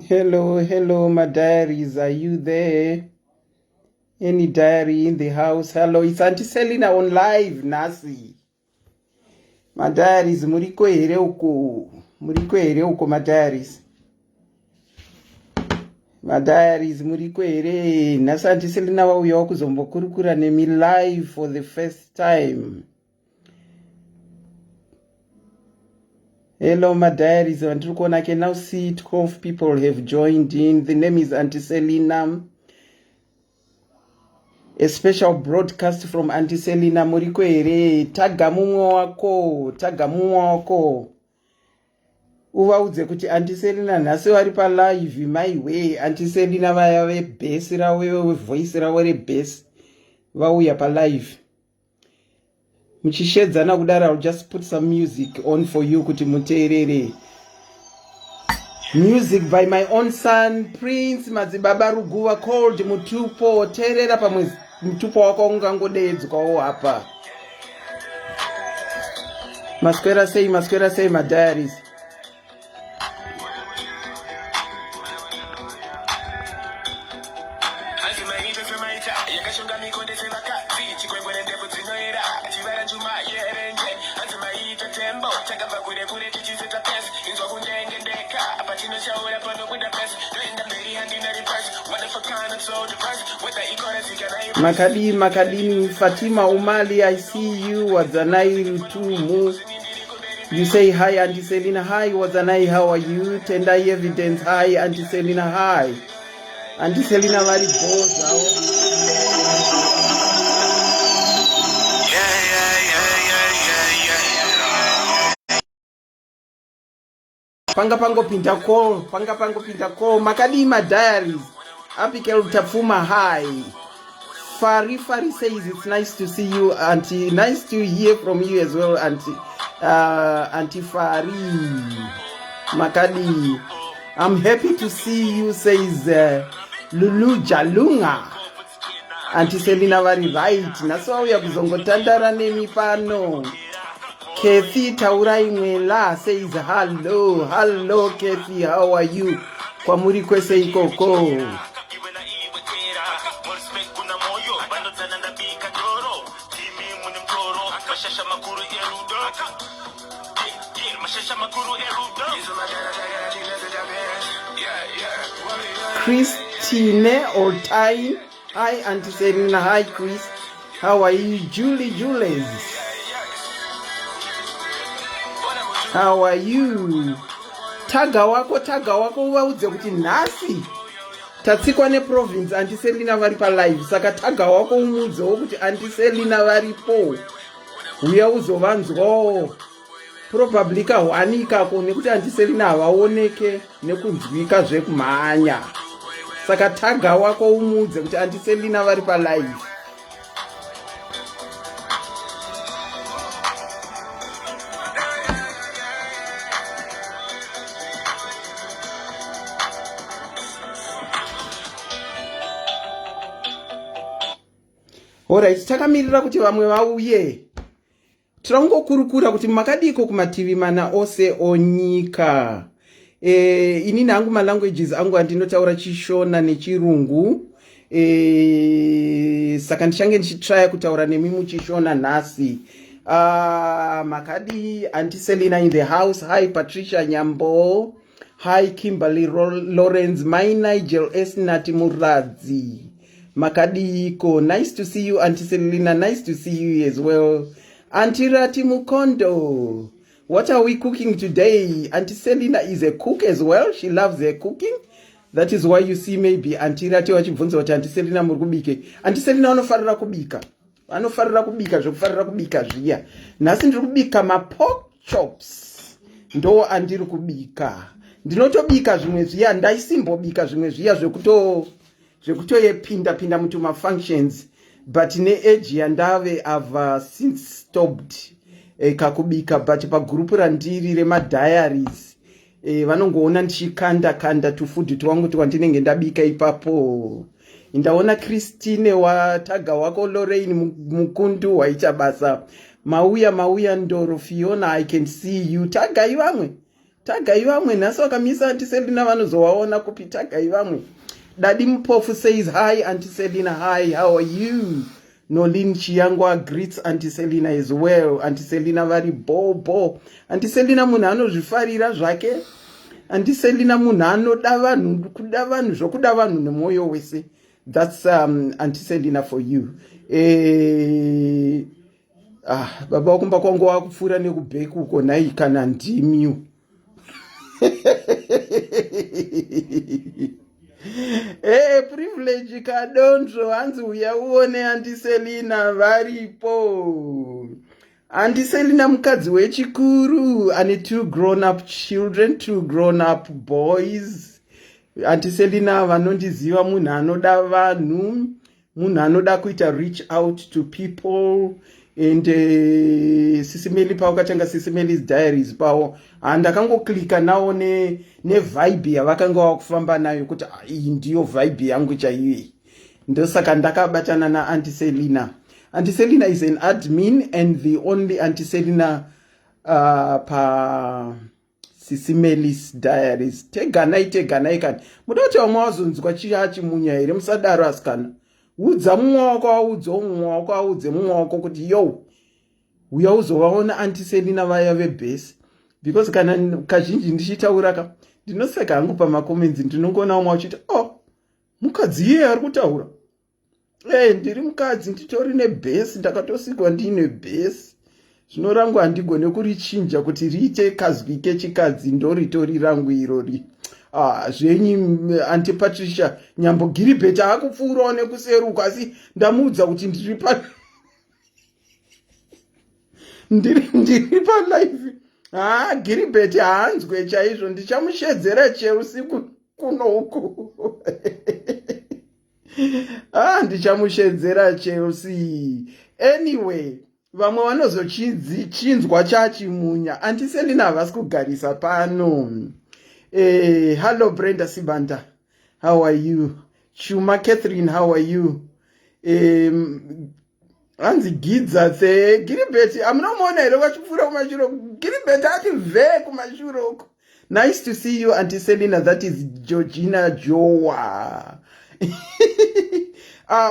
Hello, hello, my diaries. Are you there? Any diary in the house? Hello, it's Auntie Selina on live, Nasi. My diaries, muriko here uko. Muriko here uko, my diaries. My diaries, muriko here. Nasi Auntie Selina wa uya kuzombo kurukura nemi live for the first time. Hello, my diaries. I can now see 12 people have joined in. The name is Auntie Selina. A special broadcast from Auntie Selina muriko here. Taga mumwe wako. Uvaudze kuti Auntie Selina nhasi vari pa live my way. Auntie Selina vaya vebhesi ravo voice ravo rebhesi vauya pa live. Muchishedzana kudara, I'll just put some music on for you kuti muteerere. Music by my own son Prince Madzibaba Ruguva called Mutupo. Teerera pamwe mutupo wako ungangodedzwawo hapa. Masquera say my diaries. Makadini Fatima Umali, I see you. Wazanai Tumu. You say hi, Auntie Selina. Hi, Wazanai, how are you? Tendai Evidence. Hi, Auntie Selina. Hi. Auntie Selina very boss. Panga pinta call. Makadima diaries. Abigail Tafuma, hi. Fari says it's nice to see you, Auntie. Nice to hear from you as well, Auntie. Auntie Fari. Makadi. I'm happy to see you, says Lulu Jalunga. Auntie Selina very right. Naso we have kuzongotandara nemi pano. Kathy Tauraimela says hello Kathy, how are you? Kwa muriko sei koko. Christine or Time. Hi, Auntie Selina. Hi, Chris. How are you? Jules. How are you? Taga wako uvaudze kuti nhasi tatsikwa neprovince Auntie Selina vari pa live. Saka taga wako umudzewo kuti Auntie Selina varipo. Uya uzovanzwawo. Probably kawanika ko nekuti Auntie Selina havaoneke nekunzwika zvekumhanya. Saka taga wako umudze kuti Auntie Selina vari pa live. Alright, takamirira kuti vamwe vauye. Tirangokurukura kuti makadiko kumativi mana ose onyika. Ini nangu malanguages angu andinotaura Chishona nechirungu. Saka ndichange ndichitry kutaura nemi muchishona nhasi. Makadi Auntie Selina in the house. Hi Patricia Nyambo. Hi Kimberly Lawrence. My Nigel Esnati Muradzi. Makadiko, nice to see you, Auntie Selina. Nice to see you as well. Auntie Rati Mukondo, what are we cooking today? Auntie Selina is a cook as well. She loves her cooking. That is why you see maybe Auntie Rati wachibvunza kuti Auntie Selina murikubike. Auntie Selina anofarira kubika. Zvokufarira kubika zviya. Nhasi ndiri kubika ma pork chops. Ndo andiri kubika. Ndinotobika zvimwe zviya, ndaisimbobika zvimwe zviya zvekutoyepinda mutu ma-functions, but ne-age yandave I've since stopped kakubika, but pagrupu randiri rema-diaries vanongoona ndichikanda tufood twangu twandinenge ndabika ipapo. Ndaona Christine wataga wako Lorraine Mukundu waichabasa. Mauya Ndoro Fiona, I can see you. Tagai vamwe. tagai vamwe nhasi wakamisa Auntie Selina vanozovaona kupi tagai vamwe. Daddy Mpofu says hi Auntie Selina, hi, how are you? Nolin Chiangwa greets Auntie Selina as well. Auntie Selina vari bobo. Auntie Selina munhu anozvifarira zvake. Auntie Selina munhu anoda vanhu, kuda vanhu zvokuda vanhu nemoyo wese. That's Auntie Selina for you. Baba wakumba kwangu wakupfura nekubheki uko nai kana ndimyu. Privilege kadonzvo hanzi uya uone Auntie Selina varipo. Auntie Selina mukadzi wechikuru ane 2 grown up children, 2 grown up boys. Auntie Selina vanondiziva munhu anoda vanhu, munhu anoda kuita reach out to people. And Sisimeli pao katanga Sisimeli's diaries pao ndakangoklika nawo ne vibe yavakanga vakufamba nayo kuti iyi ndiyo vibe yangu chaiyo. Ndosaka ndakabatana na Auntie Selina. Auntie Selina is an admin and the only Auntie Selina pa Sisimeli's diaries. Teganai kani mudoti wamawazonzwa chimunya here musadaro asikana. Udza mumwako audze mumwako kuti yo uya uzovaona Auntie Selina vaya vebhesi. Because kana kazhinji ndichitaura ndinoseka hangu pamakomenzi ndinongona umwe uchiti mukadzi iye ari kutaura. Ndiri mukadzi nditori nebhesi, ndakatosikwa ndine bhesi. Zvino rangu handigone kurichinja kuti riite kazwike chikadzi ndoritori rangu irori. Zvenyi Auntie Patricia Nyambo Gilbert akupfuurawo nekuseruka, asi ndamuudza kuti ndiri pa ndiri pa live. Gilbert haanzwe chaizvo, ndichamushedzera cheusiku kuno uku. Ndichamushedzera cheusi. Anyway, vamwe vanozochinzwa chachimunya. Auntie Selina havasi kugarisa pano. Hello Brenda Sibanda, how are you? Chuma Catherine, how are you? Anzi Gidza the Gilbert, I'm not more than wachifura kumashuro. Gilbert ati ve kumashuro. Nice to see you Auntie Selina. That is Georgina Joa.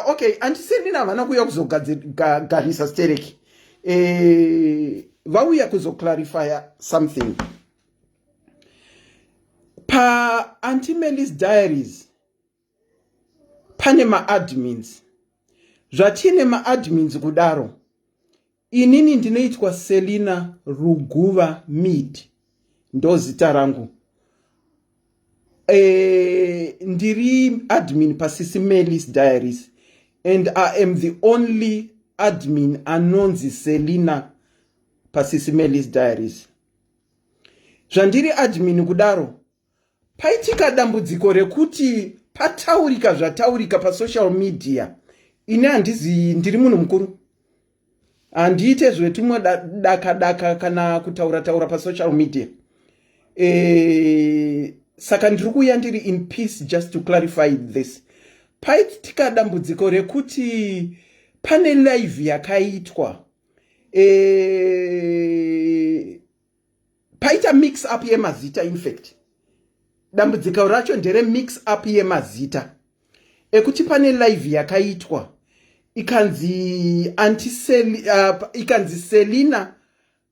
Okay, Auntie Selina vanakuya kuzogarisa stereki. Vauya kuzoclarify something. Pa Auntie Melly's diaries pane ma-admins. Zvatine ma-admins kudaro. Inini ndinoitwa Selina Ruguva Mid. Ndo zita rangu. Ndiri admin pa Sisimeli's diaries. And I am the only admin anonzi Selina pa Sisimeli's diaries. Zvandiri admin kudaro. Paitika dambudziko rekuti pataurika zvataurika pa social media. Ine handizi ndiri munhu mukuru. Handiite zvetumwe daka kana kutaura pa social media. Saka ndiri kuuya ndiri in peace just to clarify this. Paitika dambudziko rekuti pane live yakaitwa. Paita mix up yemazita in fact. Dambudziko racho ndere mix up yemazita. Ekuti pane live yakaitwa. Ikanzi ikanzi Selina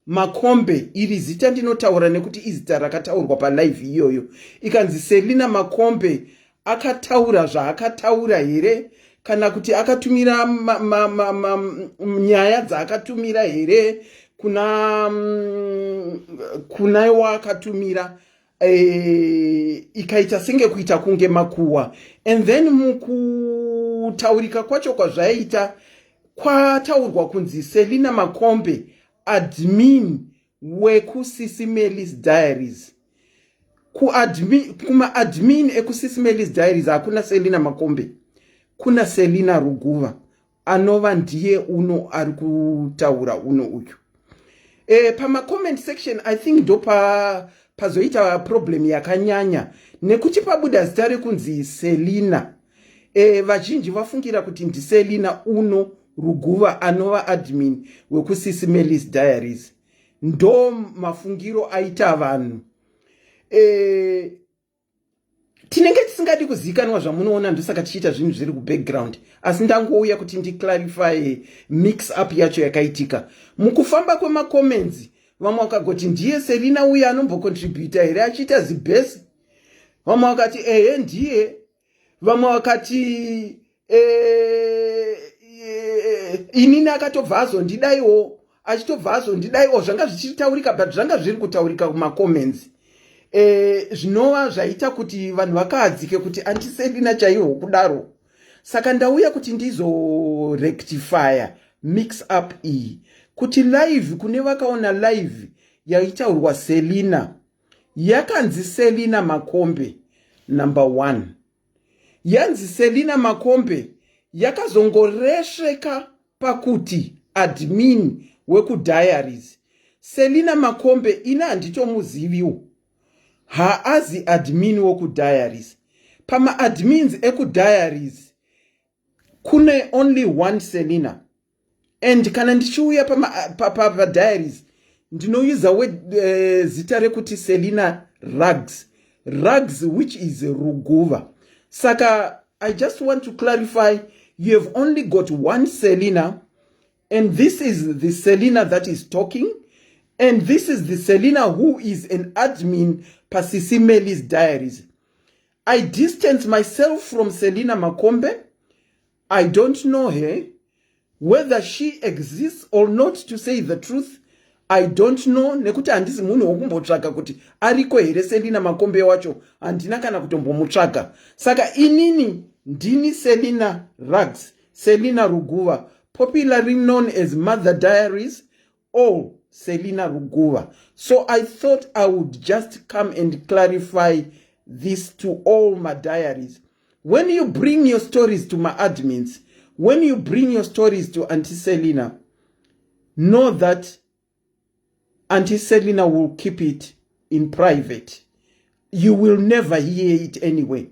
Makombe, iri zita ndinotaura nekuti izita rakataurwa pa live iyoyo. Ikanzi Selina Makombe akataura zvaakataura here, kana kuti akatumira nyaya dzaakatumira here kuna wakatumira. Ikaita senge kuita kunge makuwa. And then mukutaurika kwacho kwazvaita kwataurwa kunzi Selina Makombe admin wekuSisimeli's diaries. Kuma admin ekuSisimeli's diaries hakuna Selina Makombe, kuna Selina Ruguva anova ndiye uno ari kutaura uno uyu. Pama comment section I think ndo pazoita problem yakanyanya nekuti pabuda zita rekunzi Selina. Vazhinji vafungira kuti ndi Selina uno Ruguva anova admin wekuSisimeli's diaries. Ndo mafungiro aita vanhu. tinenge tisingadi kuzikanwa zvamunoona, ndosaka tichiita zvinhu zviri kubackground. Asi ndangouya kuti ndiclarify mix up yacho yakaitika mukufamba kwemacomments. Vamwe vakagoti ndiye Selina uya anombocontributa here achiita zibhesi, vamwe vakati ndiye, vamwe vakati inini akatobva azondidaiwo, achitobva azondidaiwo. Zvanga zvichitaurika, but zvanga zviri kutaurika kumacomments. Zvinova zvaita kuti vanhu vakahadzike kuti antiselina chaiwo kudaro. Saka ndauya kuti ndizo rectify mix up iyi, kuti live kune vakaona live yaitaurwa Selina yakanzi Selina Makombe number 1. Yanzi Selina Makombe yakazongoresheka pakuti admin wekudiaries. Selina Makombe ina handitomuziviwo, haazi admin wekudiaries. Pama admins ekudiaries kune only one Selina. And kana ndichiuya pa diaries ndinouza zita rekuti Selina Rugs, which is Ruguva. Saka I just want to clarify, you have only got one Selina, and this is the Selina that is talking, and this is the Selina who is an admin pa Sisi Meli's diaries. I distance myself from Selina Makombe. I don't know her. Whether she exists or not, to say the truth, I don't know. Nekuti handisi munhu wokumbotsvaka kuti ariko here Selina Makombe wacho, handina kana kutombomutsvaka. Saka inini ndini Selina Rugs, Selina Ruguva, popularly known as Mother Diaries or Selina Ruguva. So I thought I would just come and clarify this to all my diaries. When you bring your stories to my admins, when you bring your stories to Auntie Selina, know that Auntie Selina will keep it in private. You will never hear it anyway.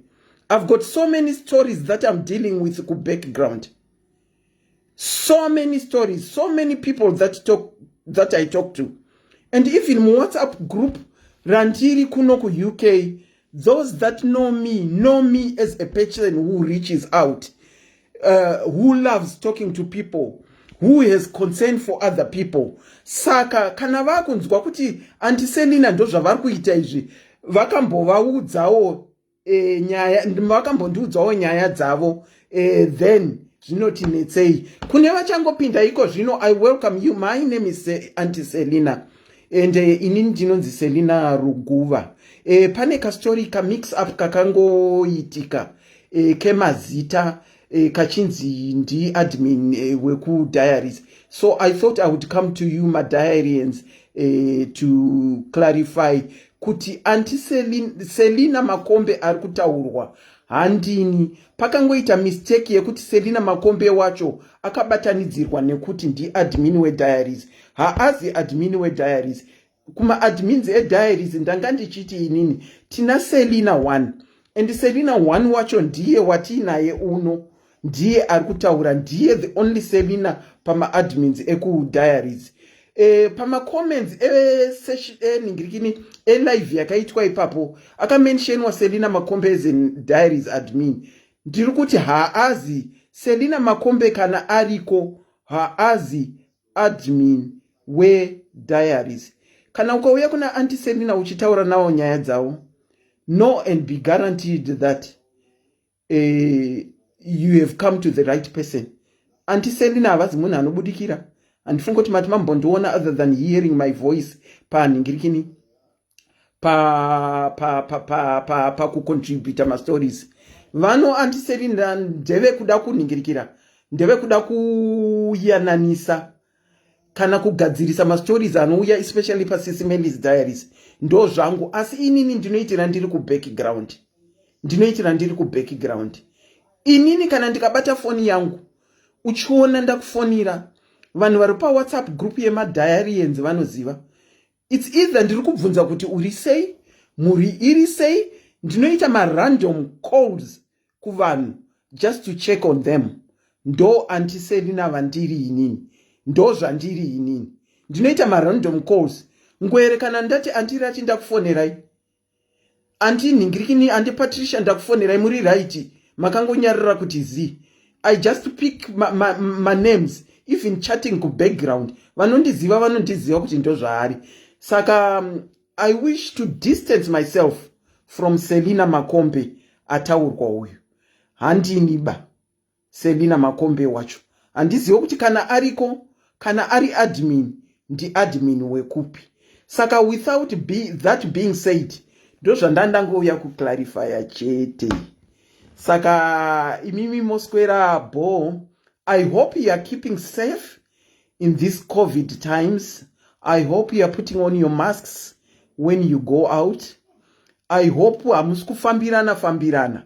I've got so many stories that I'm dealing with ku background. So many stories, so many people that I talk to. And even WhatsApp group, Rantiri Kunoku UK, those that know me as a person who reaches out, who loves talking to people, who has concern for other people. Saka kana vakunzwa kuti Auntie Selina ndo zvavari kuita izvi, vakambovaudzawo nyaya, vakambondiudzawo nyaya dzavo, then zvinotinetsei. Kune vachangopinda iko zvino, I welcome you. My name is Auntie Selina, and inini ndinonzi Selina Ruguva. Pane kastori ka mix up kakangoitika kemazita kachinzi ndi admin weku diaries. So I thought I would come to you, my diarians, to clarify kuti Auntie Selina Makombe ari kutaurwa handini. Pakangoita mistake yekuti Selina Makombe wacho akabatanidzirwa nekuti ndi admin we diaries. Haazi admin we diaries. Kuma admins diaries ndanga ndichiti inini tina Selina 1, and Selina 1 wacho ndiye watinaye uno, ndiye ari kutaura, ndiye the only Selina pama admins eku diaries. Pama comments ningirikini live yakaitwa ipapo akamentionwa Selina Makombe as diaries admin. Ndiri kuti haazi Selina Makombe kana ariko, haazi admin we diaries. Kana ukauya kuna Auntie Selina uchitaura nawo nyaya dzavo, know and be guaranteed that you have come to the right person. Auntie Selina havazi munhu anobudikira. Handifungi kuti mati mambondiona other than hearing my voice paningirikini pa kucontributa ma stories. Vano Auntie Selina ndeve kuda kuningirikira, ndeve kuda kuyananisa kana kugadzirisa ma stories anouya especially pa Sisi Meli's diaries. Ndo zvangu, asi inini ndinoitira ndiri ku background. Ndinoitira ndiri ku background. Inini kana ndikabata phone yangu uchiona ndakufonira, vanhu vari pa WhatsApp group yema diarians vanoziva. It's either ndiri kubvunza kuti uri sei, muri iri sei, ndinoita ma random calls kuvanhu just to check on them. Ndo Auntie Selina vandiri inini. Ndo zvandiri inini. Ndinoita ma random calls. Ngwere kana ndati Auntie Rati ndakufonerai, anti ningirikini anti Patricia ndakufonera muri right makangonyarira kuti zi I just pick my names even chatting ku background vanondiziva kuti ndo zvaari saka I wish to distance myself from Selina Makombe ataurwa uyu handiniba Selina Makombe wacho handiziva kuti kana ariko kana ari admin ndi admin wekupi saka without that being said ndo zvandandangouya kuclarifya chete saka imimi moswera bo I hope you are keeping safe in these COVID times. I hope you are putting on your masks when you go out. I hope hamusikufambirana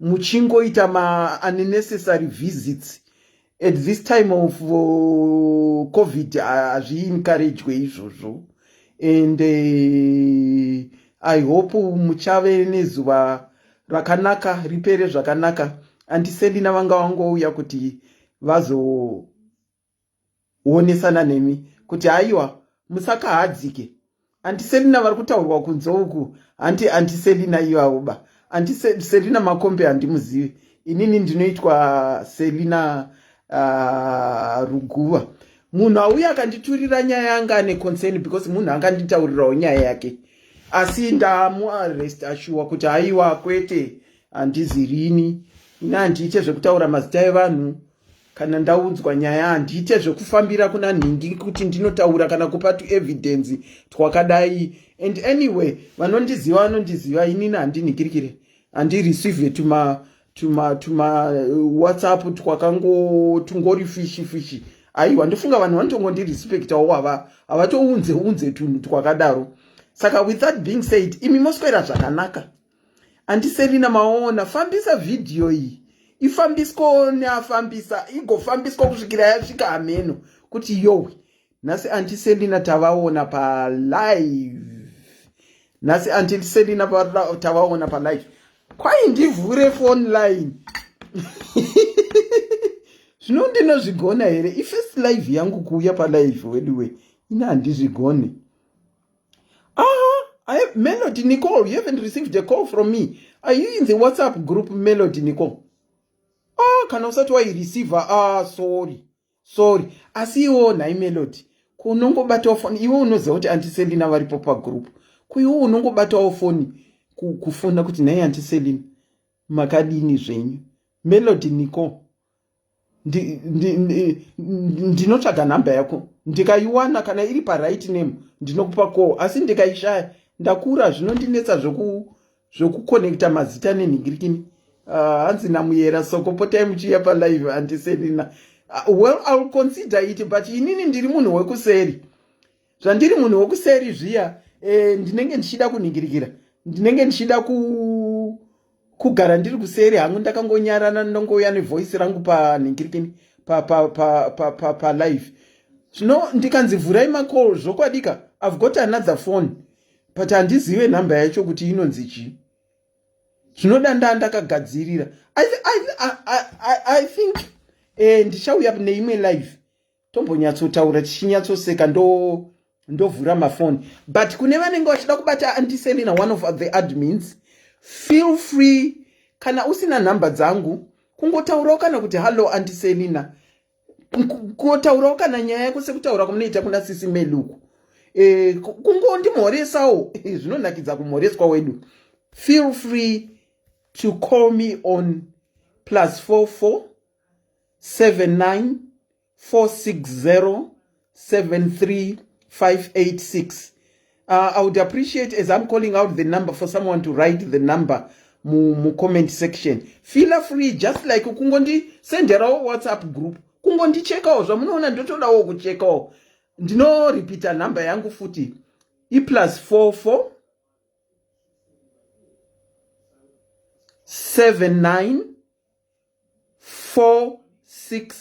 muchingoita unnecessary visits at this time of COVID hazviencouragwe izvozvo and I hope muchave nezuva rakanaka ripere zvakanaka andiselina vanga vangouya kuti vazoonesana nemi kuti haiwa musakahadzike andiselina vari kutaurwa kunze uku antiselina ivavoba antiselina Makombe handimuzivi inini ndinoitwa Selina Ruguva munhu auya akanditurira nyaya yanga ane concern because munhu anganditaurirawo nyaya yake asi ndamuarrest ashuwa kuti haiwa kwete handizirini ina handiite zvekutaura mazita evanhu kana ndaunzwa nyaya handiite zvekufambira kuna nhingi kuti ndinotaura kana kupa evidence twakadai and anyway vanondiziva inini handinhikirikire handireceive tuma WhatsApp tungori fishi aiwa ndofunga vanhu vanotongondirespectawo havatounze tunhu twakadaro saka with that being said imi moswera zvakanaka andiselina maona fambisa video iyi ifambiswa neafambisa igofambiswa kusvikira yasvika hameno kuti yowe nhasi antiselina tavaona palive kwai ndivhure phone line zvino ndinozvigona here ifirst live yangu kuuya palive weduwe ina handizvigone Melody Nicole, you haven't received a call from me. Are you in the WhatsApp group, Melody Nicole? Kana usati waireceiver? Sorry. Asiona imelody. Kunongobata phone. Iwe unoziva kuti antiselina varipo pagroup. Kuiwe unongobata phone kufona kuti naye antiselina makadini zvenyu. Melody Nicole. Ndinotsvaga namba yako. Ndikaiwana kana iri right name ndinokupa call asi ndikaishaya ndakura zvinondinetsa zvokuconnecta mazita nenhingirikini hanzi namuyera soko potai muchiya palive antiselina well I will consider it but inini ndiri munhu wekuseri zvandiri munhu wekuseri zviya ndinenge ndichida kunhingirikira ndinenge ndichida kugara ndiri kuseri hangu ndakangonyarana ndongouya nevoice rangu panhingirikini palive zvino ndikanzivhurai macall zvokwadika I've got another phone but handizive namba yacho kuti inonzi chii zvinoda ndakagadzirira I think ndichauya neimwe live tombonyatsotaura tichinyatsoseka ndovhura mafoni but kune vanenge vachida kubata antiselina one of the admins feel free kana usina namba dzangu kungotaurawo kana kuti hello antiselina kungotaurawo kana nyaya yako sekutaura kunoita kuna sisi meluku kungondimhoresawo zvinonakidza kumhoreswa wedu feel free to call me on +44 79 460 73586. I would appreciate as I'm calling out the number for someone to write the number mu comment section. Feel free just like kungondi senderawo WhatsApp group kungondichekawo zvamunoona ndotodawo kuchekawo ndino repeat number yangu futi +44 79 460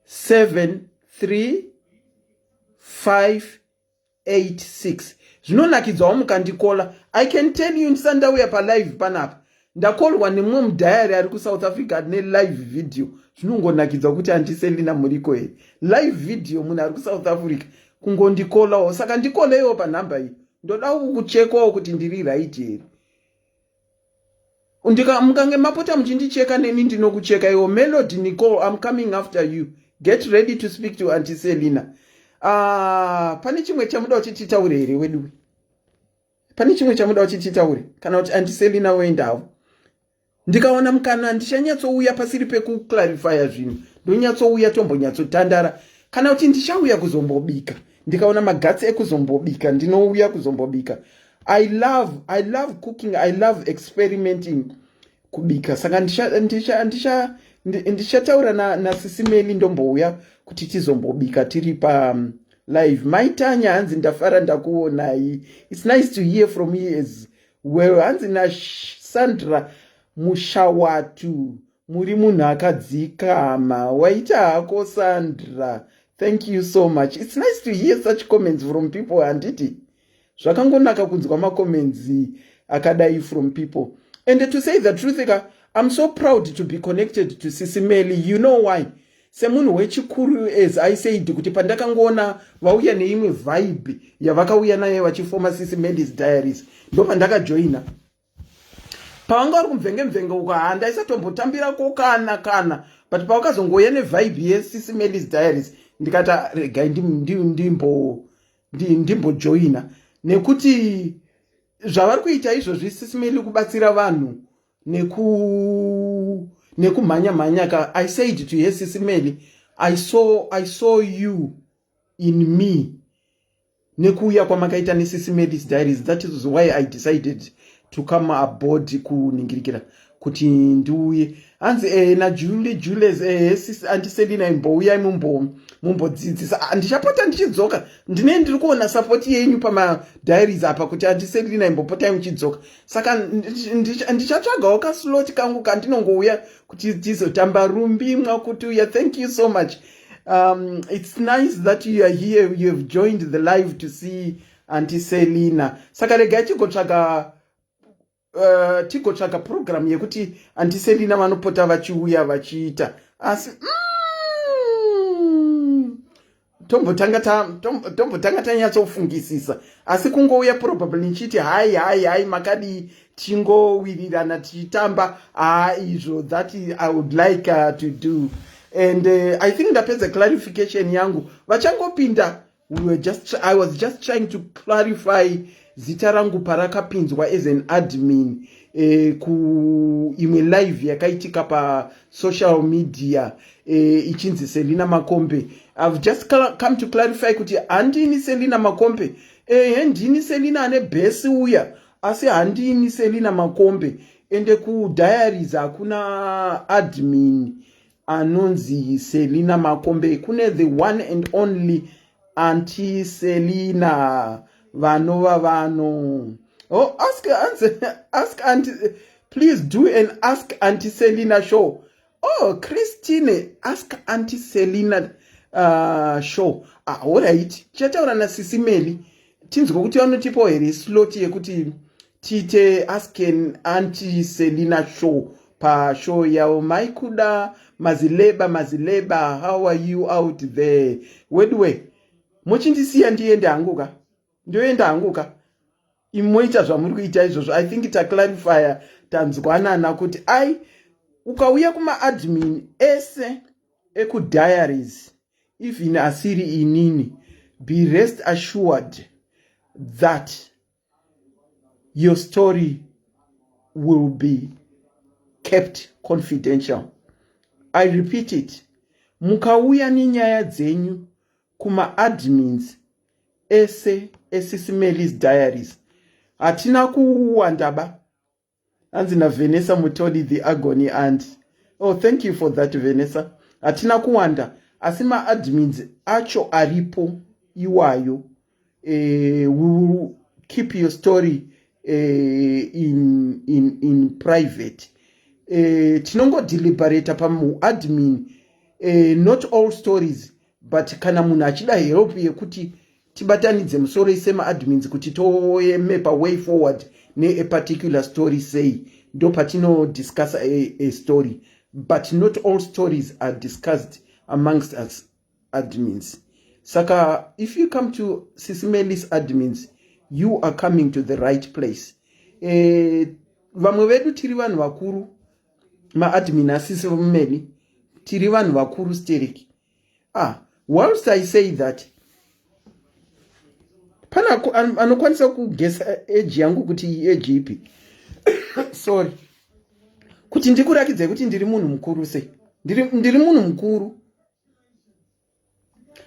73586. Zvinonakidzawo mukandikola. I can tell you ndisandauya palive panapa ndakolwa nemumwe mudhayari ari kuSouth Africa ne live video. Zvinongonakidza kuti antiselina muriko here live video munhu ari kuSouth Africa kungondikolawo saka ndikoleyo panhamba iyi ndoda kuchekwawo kuti ndiri right here. Mukange mapota muchindicheka neni ndinokucheka. Iwo Melody Nicole, I'm coming after you. Get ready to speak to Auntie Selina. Pane chimwe chamuda kuti titaure here wedu? Pane chimwe chamuda kuti titaure? Kana kuti Auntie Selina wendawo? Ndikaona mukana ndichanyatsouya pasiri pekuclarifya zvinhu. Ndonyatsouya tombonyatsotandara. Kana kuti ndichauya kuzombobika. Ndikaona magatsi ekuzombobika, ndinouya kuzombobika. I love cooking. I love experimenting kubika. Saka ndichataura na Sisimeli ndombouya kuti tizombobika tiri pa live. Maitanya hanzi ndafara ndakuonai. It's nice to hear from you as well. Hanzi na Sandra Mushawatu. Muri munhu akadzikama. Waita hako Sandra. Thank you so much. It's nice to hear such comments from people, handiti. Zvakangonaka kunzwa macomments akadai from people. And to say the truth, I'm so proud to be connected to Sisimeli. You know why? Semunhu wechikuru, as I said, kuti pandakangona vauya neimwe vibe yavakauya nayo vachifoma Sisimeli's Diaries, ndo pandakajoina. Pavanga vari kumvenge ukahanda isatombotambira kana but pavakazongoya nevibe yeSisimeli's Diaries ndikata regai ndimbojoina nekuti zvavari kuita izvozvi Sisimeli kubatsira vanhu nekumhanya ka. I said to her, Sisimeli, I saw you in me nekuuya kwamakaita neSisimeli's Diaries. That is why I decided to come aboard kuningirikira kuti ndiuye. Hanzi Julius Auntie Selina imbouya mumbodzidzisa. Ndichapota ndichidzoka. Ndiri kuona support yenyu pama diaries apa kuti Auntie Selina imbopota muchidzoka. Saka ndichatsvagawo kaslot kangu kandinongouya kuti tizotamba rumbi mwakutuya. Thank you so much. It's nice that you are here. You have joined the live to see Auntie Selina. Saka regai tigotsvaga program yekuti Auntie Selina vanopota vachiuya vachiita. Asi tombotanga tanyatsofungisisa. Asi kungouya probably nchiti hai makadi tingowirirana tichitamba izvo. That I would like to do. And I think ndapedza clarification yangu. Vachangopinda, I was just trying to clarify zita rangu parakapinzwa as an admin imwe live yakaitika pa social media ichinzi Selina Makombe. I've just come to clarify kuti handini Selina Makombe. Handini Selina ane besi uya, asi handini Selina Makombe. Ende ku diaries hakuna admin anonzi Selina Makombe. Kune the one and only Auntie Selina vano. Oh, ask Auntie, please do an Ask Auntie Selina show. Oh, Christine, Ask Auntie Selina show. Alright. Chataura na Sisimeli. Tinzwa kuti vanotipa here slot yekuti tite Ask Auntie Selina show pa show yao. Maikuda mazileba, how are you out there? Wedwe, mochindisiya ndiende hanguka. Ndoenda hanguka. Imoita zvamuri kuita izvozvo. I think clarify tanzwanana kuti ukauya kuma admin ese eku diaries, even asiri inini, be rest assured that your story will be kept confidential. I repeat it. Mukauya ninyaya dzenyu kuma admins ese Sisimeli's Diaries, hatina kuwandaba. Hanzi na Vanessa Mutoli, the agony aunt. Oh, thank you for that, Vanessa. Hatina kuwanda. Asima admins acho aripo iwayo. We will keep your story in private. Tinongo deliberate pamu admin. Not all stories, but kana munhu achida help yekuti tibatanidze musoro isema admins kuti toyemepa way forward ne a particular story say, ndo patino discuss a story, but not all stories are discussed amongst us admins. Saka if you come to Sisimeli's admins, you are coming to the right place. Vamwe vedu tiri vanhu vakuru, maadmin asisi vomumeni, tiri vanhu vakuru stereki. Whilst I say that, pana anokwanisa kugesa age yangu kuti age ipi. Sorry. Kuti ndikurakidze kuti ndiri munhu mukuru sei. Ndiri munhu mukuru.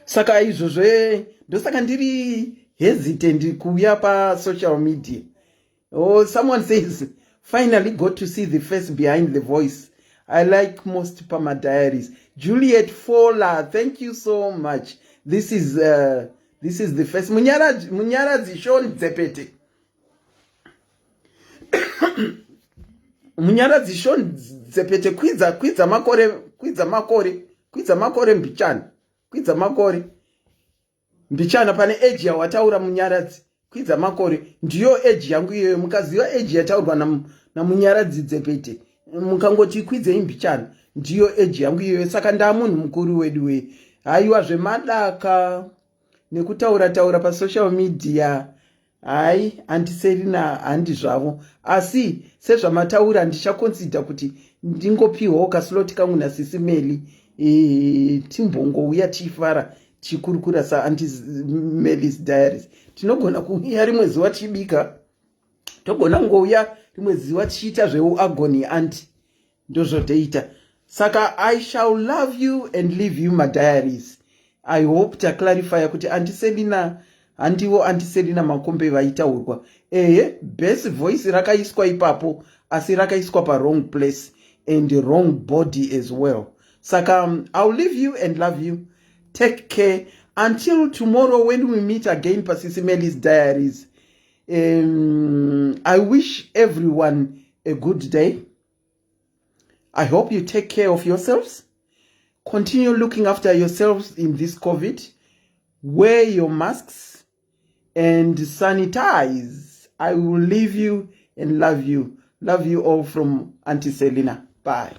Saka izvozvo ndosaka ndiri hesitant kuuya pa social media. Someone says, finally got to see the face behind the voice. I like most Pama Diaries. Juliet Fola, thank you so much. This is the first. Munyaradzi Sean Dzepete. Munyaradzi Sean Dzepete kwidza makore mbichana pane age yawataura Munyaradzi kwidza makore ndiyo age yangu iyoyo. Mukaziva age yataurwa namunyaradzi Dzepete mukangoti kwidzei mbichana ndiyo age yangu iyoyo. Saka ndamunhu mukuru wedu haiwa zvemadaka nekutaura pa social media. Hai, andiserina handi zvavo, asi sezvamataura ndichakonsidha kuti ndingopiwawo kasloti kangu naSisimeli timbongouya tichifara tichikurukura saAntiSimi's Diaries. Tinogona kuuya rimwe zuva tichibika, togona kungouya rimwe zuva tichiita zveuagony anti, ndozvotoita. Saka I shall love you and leave you my diaries. I hope to clarify kuti handivo Antiselina Makombe vaitaurwa. Best voice rakaiswa ipapo, asi rakaiswa pa wrong place and the wrong body as well. Saka I'll leave you and love you. Take care until tomorrow when we meet again pa Sisimeli's Diaries. I wish everyone a good day. I hope you take care of yourselves. Continue looking after yourselves in this COVID. Wear your masks and sanitize. I will leave you and love you. Love you all from Auntie Selina. Bye.